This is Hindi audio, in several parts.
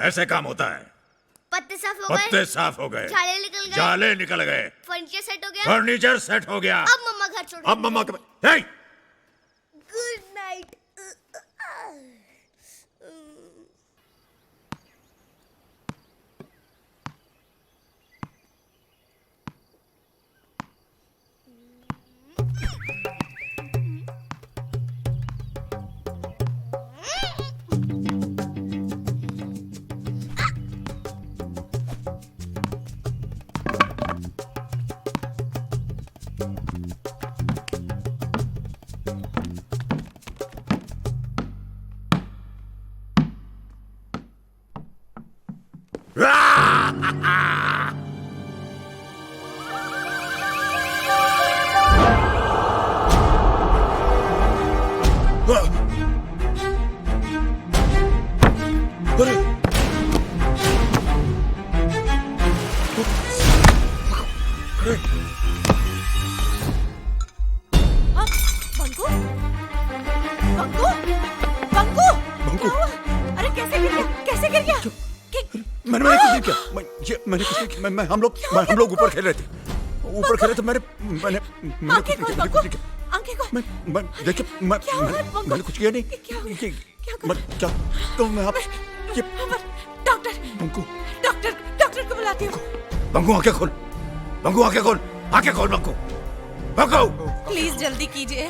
ऐसे काम होता है। पत्ते साफ हो गए, पत्ते साफ हो गए, जाले निकल गए, जाले निकल गए, फर्नीचर सेट हो गया, फर्नीचर सेट हो गया। अब मम्मा घर छोड़ अब मम्मा के हे! Good night. अरे! अरे! बंकू, बंकू, बंकू, बंकू! क्या हुआ? अरे कैसे गिर गया? कैसे गिर गया? मैंने कुछ नहीं किया। मैंने कुछ नहीं किया। हम लोग ऊपर खेल रहे थे। ऊपर खेल रहे थे। मैंने आंखें खोल बंकू, आंखें खोल। देखिए क्या हुआ बंकू? मैंने कुछ किया नहीं। क्या हुआ? क्या तो मैं आप ये डॉक्टर, बंकू डॉक्टर को बुलाती हूँ। बंकू आंखें खोल। बंकू आंखें खोल। आंखें खोल बंकू। बंकू प्लीज जल्दी कीजिए,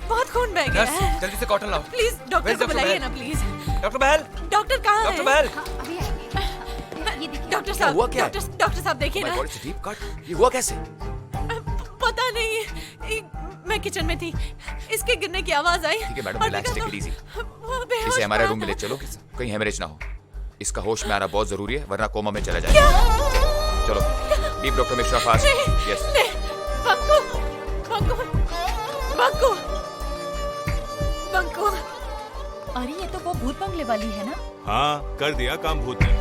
बहुत खून बह गया है। जल्दी से कॉटन लाओ। प्लीज डॉक्टर को बुलाइए ना प्लीज। डॉक्टर बहल, डॉक्टर कहाँ है? डॉक्टर बहल। डॉक्टर साहब, हुआ क्या है? डॉक्टर साहब देखिए ना। डीप कट, ये हुआ कैसे? पता नहीं, मैं किचन में थी, इसके गिरने की आवाज आई। ठीक है madam, relax, take it easy. इसे हमारे रूम में ले चलो, कहीं हेमरेज ना हो। इसका होश में आना बहुत जरूरी है, वरना कोमा में चला जाएगा। चलो deep doctor Mishra fast. Yes Banku, Banku, Banku, Banku. अरे ये तो वो भूत बंगले वाली है ना? हाँ, कर दिया काम भूत ने।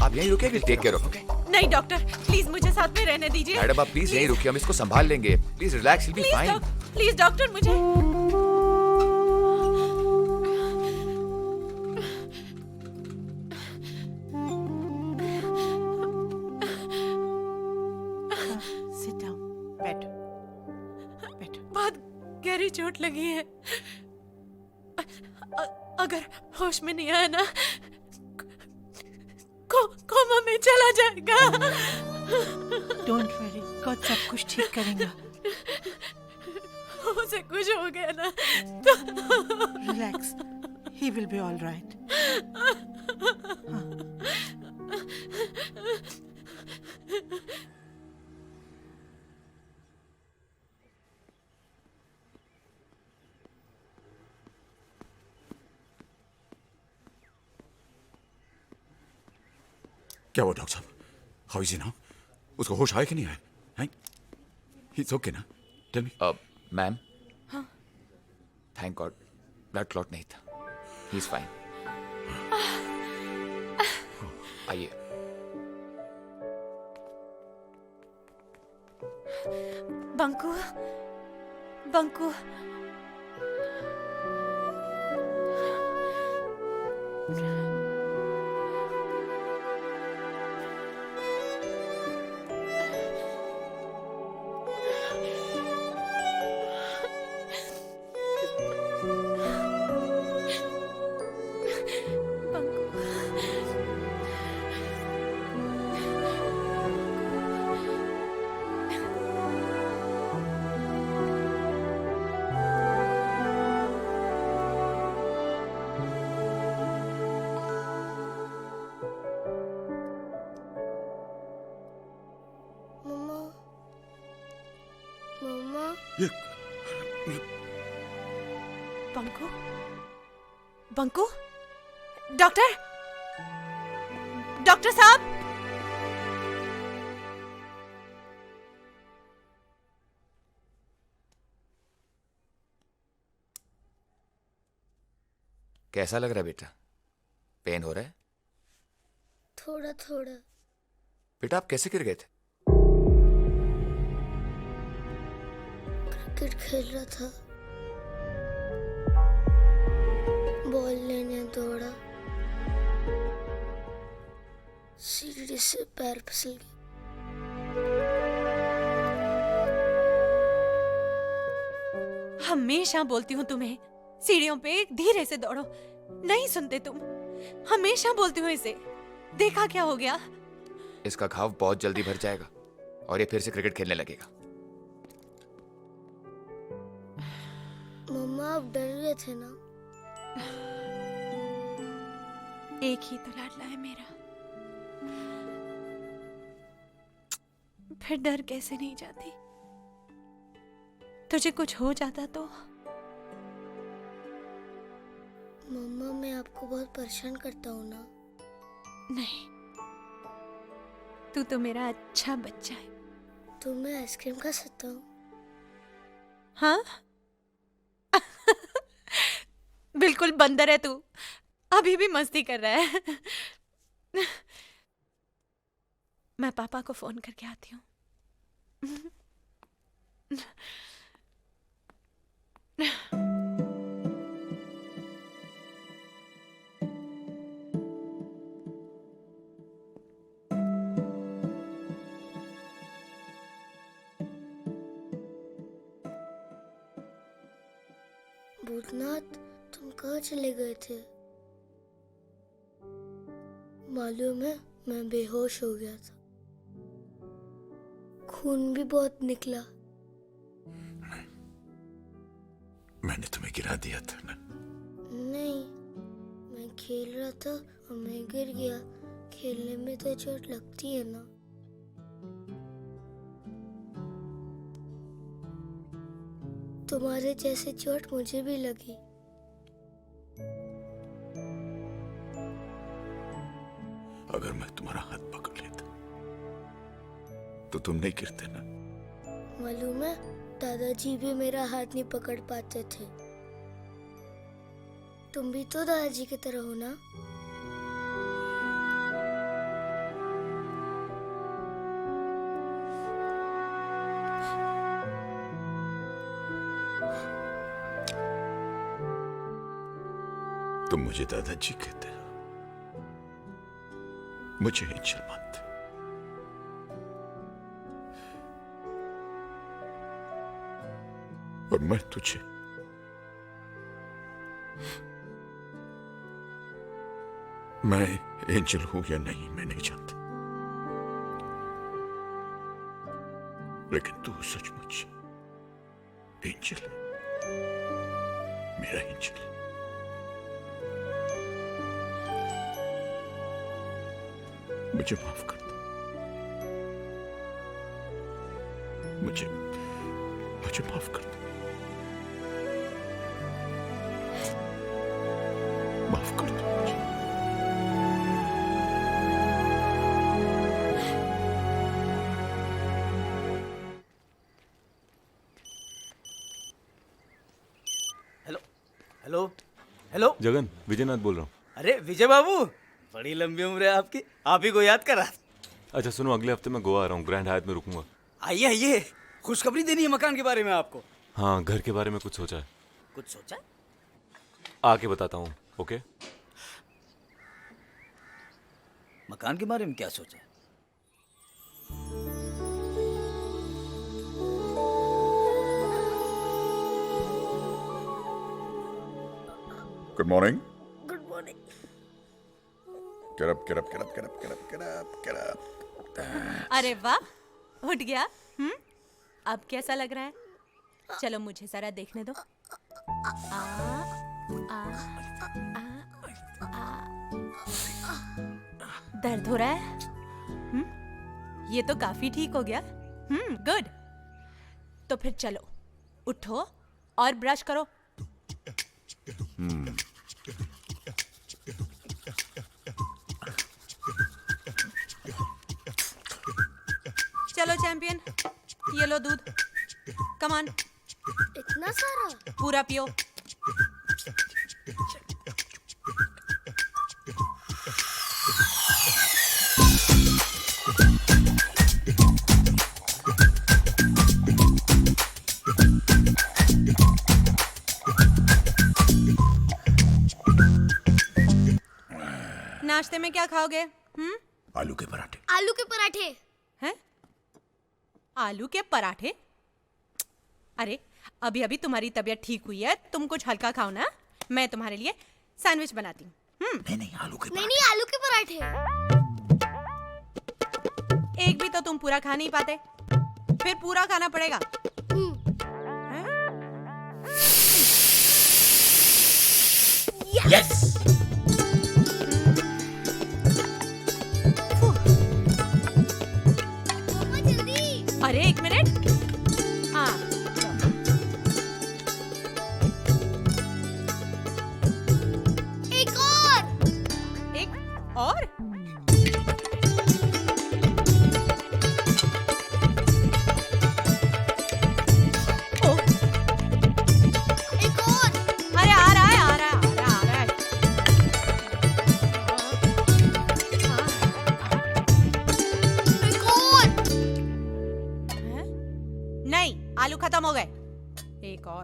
आप यहीं रुकिए, टेक केयर ऑफ। नहीं डॉक्टर, प्लीज मुझे साथ में रहने दीजिए। मैडम आप प्लीज यहीं रुकिए, हम इसको संभाल लेंगे। Please relax, will be fine. Please doctor मुझे। सिट डाउन, बैठ, बैठ। बहुत गहरी चोट लगी है। अगर होश में नहीं आया ना, कोमा में चला जाएगा। डोंट वरी, गॉड सब कुछ ठीक करेगा। उसे कुछ हो गया ना relax, he will be all right. क्या हुआ डॉक्टर साहब? How is he now? उसको होश आया कि नहीं आया? हैं? ही इज ओके ना? Tell me. Ma'am, thank God blood clot नहीं था। He is fine. आइए। बंकू, बंकू। ये बंकू, बंकू, डॉक्टर, डॉक्टर साहब। कैसा लग रहा है बेटा? पेन हो रहा है? थोड़ा थोड़ा। बेटा आप कैसे गिर गए थे? क्रिकेट खेल रहा था, बॉल लेने दौड़ा, सीढ़ी से पैर फिसल गया। हमेशा बोलती हूँ तुम्हें सीढ़ियों पे धीरे से दौड़ो, नहीं सुनते तुम। हमेशा बोलती हूँ इसे, देखा क्या हो गया? इसका घाव बहुत जल्दी भर जाएगा और ये फिर से क्रिकेट खेलने लगेगा। मम्मा आप डर गए थे ना? एक ही तो लाडला है मेरा, फिर डर कैसे नहीं जाती? तुझे कुछ हो जाता तो? मम्मा मैं आपको बहुत परेशान करता हूँ ना? नहीं, तू तो मेरा अच्छा बच्चा है। तो मैं आइसक्रीम खा सकता हूँ? हाँ? बिल्कुल बंदर है तू, अभी भी मस्ती कर रहा है। मैं पापा को फोन करके आती हूँ। भूतनाथ तुम कहाँ चले गए थे? मालूम है मैं बेहोश हो गया था, खून भी बहुत निकला। मैंने तुम्हें गिरा दिया था ना? नहीं, मैं खेल रहा था और मैं गिर गया। खेलने में तो चोट लगती है ना? तुम्हारे जैसे चोट मुझे भी लगी। अगर मैं तुम्हारा हाथ पकड़ लेता तो तुम नहीं गिरते ना? मालूम है दादाजी भी मेरा हाथ नहीं पकड़ पाते थे। तुम भी तो दादाजी की तरह हो ना? तुम मुझे दादाजी कहते हो, मुझे एंजल मानते। और मैं तुझे मैं एंजल हूं या नहीं मैं नहीं जानता, लेकिन तू सचमुच एंजल है, मेरा एंजल। मुझे माफ कर दो, मुझे माफ कर दो, माफ कर दो मुझे। Hello hello hello Jagan, Vijaynath बोल रहा हूँ। अरे विजय बाबू, बड़ी लंबी उम्र है आपकी, आप ही को याद कर रहा था। अच्छा सुनो, अगले हफ्ते मैं गोवा आ रहा हूँ, ग्रैंड हायत में रुकूंगा। आइए आइए, खुशखबरी देनी है मकान के बारे में आपको। हाँ, घर के बारे में कुछ सोचा है, कुछ सोचा? आके बताता हूँ। ओके? मकान के बारे में क्या सोचा? Good morning. Good morning. Get up, get up, get up, get up, get up, get up, get up. अरे वाह, उठ गया। अब कैसा लग रहा है? चलो मुझे जरा देखने दो। आ, आ, आ, आ। दर्द हो रहा है? ये तो काफी ठीक हो गया। गुड। तो फिर चलो, उठो और ब्रश करो। चलो चैंपियन, ये लो दूध। कम ऑन, इतना सारा? पूरा पियो। नाश्ते में क्या खाओगे? आलू के पराठे। आलू के पराठे। हैं? आलू के पराठे? अरे अभी अभी तुम्हारी तबीयत ठीक हुई है, तुम कुछ हल्का खाओ ना। मैं तुम्हारे लिए सैंडविच बनाती हूँ। नहीं आलू के नहीं नहीं, आलू के पराठे। एक भी तो तुम पूरा खा नहीं पाते, फिर पूरा खाना पड़ेगा। हैं? यस। मम्मा जल्दी। अरे एक मिनट। हाँ एक और। एक और। ओह, एक और। अरे आ रहा है आ रहा है आ रहा है आ रहा है। एक और। हैं? नहीं, आलू खत्म हो गए। एक और।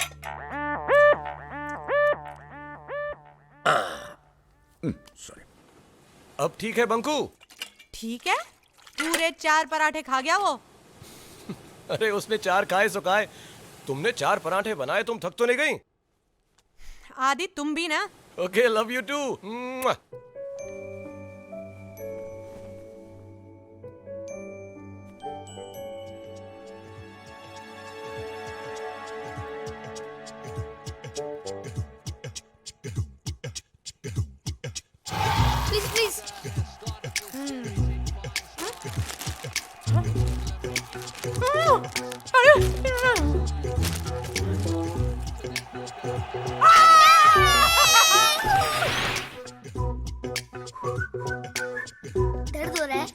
सॉरी। अब ठीक है बंकू? ठीक है, पूरे 4 पराठे खा गया वो। अरे उसने 4 खाए सो खाए, तुमने 4 पराठे बनाए, तुम थक तो नहीं गई? आदि तुम भी ना। Okay, love you too. Please please. दर्द हो रहा है?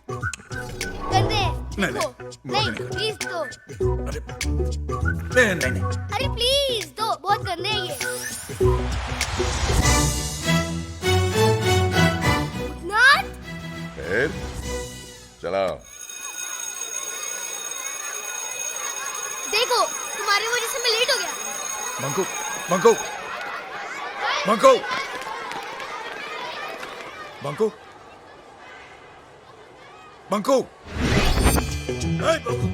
गंदे। नहीं, दो। नहीं, नहीं प्लीज दो। अरे नहीं नहीं नहीं। अरे प्लीज दो, बहुत गंदे हैं ये। नाथ, फिर चलो। देखो तुम्हारी वजह से मैं लेट हो गया। बंकू बंकू बंकू बंकू बंकू ए, बंकू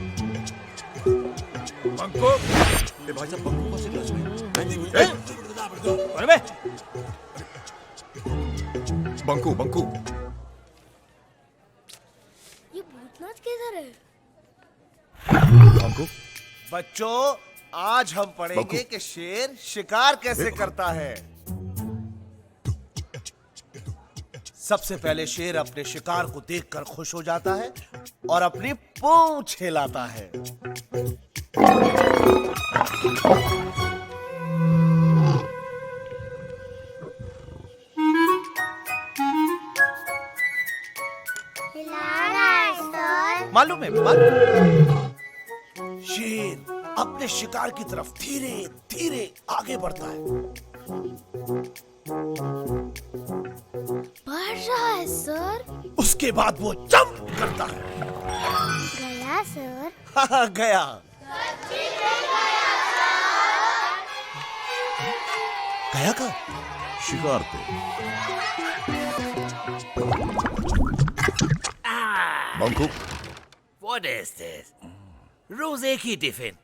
बंकू ए भाई साहब, बंकू कौन से क्लास में? ए, अरे बे, बंकू बंकू ये भूतनाथ किधर है? बंकू बच्चों, आज हम पढ़ेंगे बंकू। कि शेर शिकार कैसे करता है। सबसे पहले शेर अपने शिकार को देखकर खुश हो जाता है और अपनी पूंछ हिलाता है। मालूम है, शेर अपने शिकार की तरफ धीरे धीरे आगे बढ़ता है। बढ़ रहा है सर। उसके बाद वो जंप करता है। गया सर। हाँ, गया। गया का शिकार पे। Banku What is this? रोज एक ही टिफिन।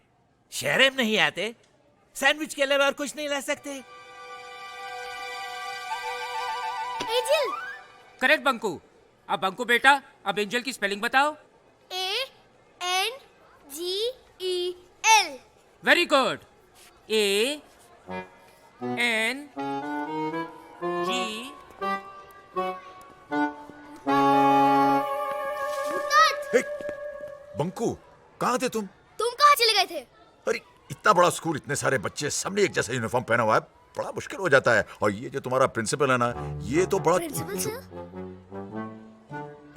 शहर में नहीं आते? सैंडविच के अलावा और कुछ नहीं ला सकते? एंजल। करेक्ट बंकू। अब बंकू बेटा, अब एंजल की स्पेलिंग बताओ। ANGEL। Very good. ANG। हे, बंकू कहाँ थे तुम? तुम कहाँ चले गए थे? अरे इतना बड़ा स्कूल, इतने सारे बच्चे, सबने एक जैसा यूनिफॉर्म पहना हुआ है, बड़ा मुश्किल हो जाता है। और ये जो तुम्हारा प्रिंसिपल है ना, ये तो बड़ा प्रिंसिपल सर?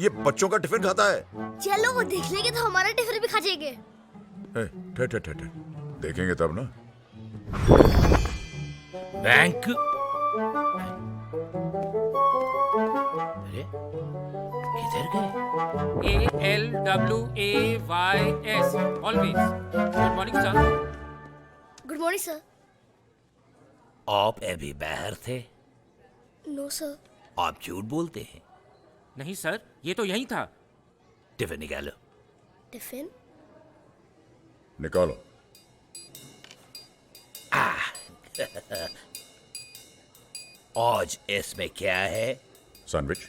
ये बच्चों का टिफिन खाता है। चलो वो देख लेंगे तो हमारा टिफिन भी खा जाएंगे। ठहर ठहर ठहर, देखेंगे तब ना। बैंक। अरे किधर गए? ALWAYS always. Good morning sir. Good morning sir. आप अभी बाहर थे? No sir. आप झूठ बोलते हैं। नहीं सर, ये तो यही था। टिफिन निकालो। टिफिन? निकालो। आज इसमें क्या है? सैंडविच?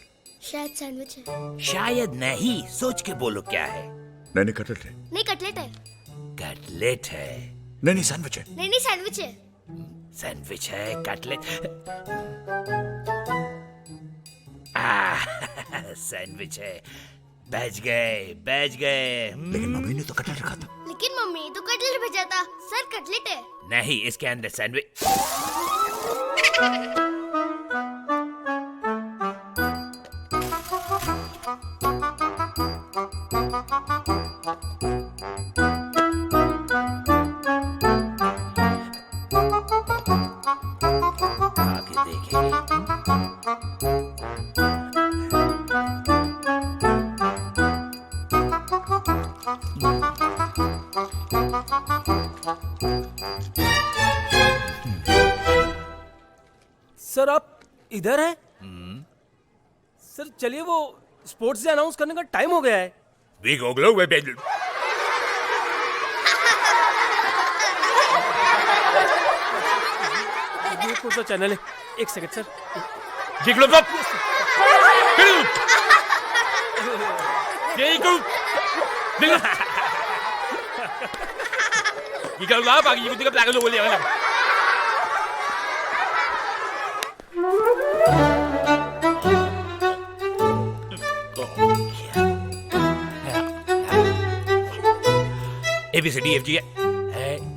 शायद सैंडविच है। शायद नहीं, सोच के बोलो क्या है। नहीं नहीं, कटलेट है। नहीं कटलेट है। कटलेट है। नहीं नहीं, सैंडविच है। नहीं नहीं सैंडविच है। सैंडविच है, कटलेट। सैंडविच है। बच गए, बच गए। लेकिन मम्मी ने तो कटलेट रखा था। लेकिन मम्मी तो कटलेट भेजा था। सर कटलेट है। नहीं, इसके अंदर सैंडविच। आगे देखेंगे। सर आप इधर हैं? सर चलिए, वो स्पोर्ट्स डे अनाउंस करने का टाइम हो गया है। We go glow, baby. ये कौन सा चैनल है? एक second sir. Giglo up. Giglo. Giglo up, pagi ikut tiga pelakon boleh kan? A B C D F G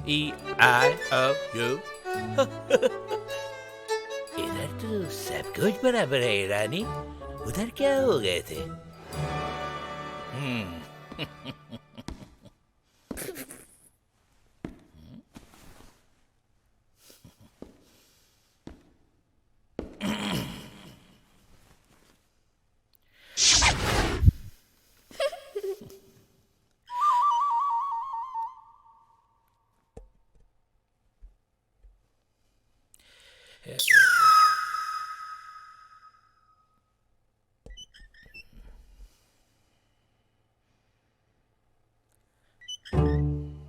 E I O U. इधर तो सब कुछ बराबर है रानी। उधर क्या हो गए थे? Yeah.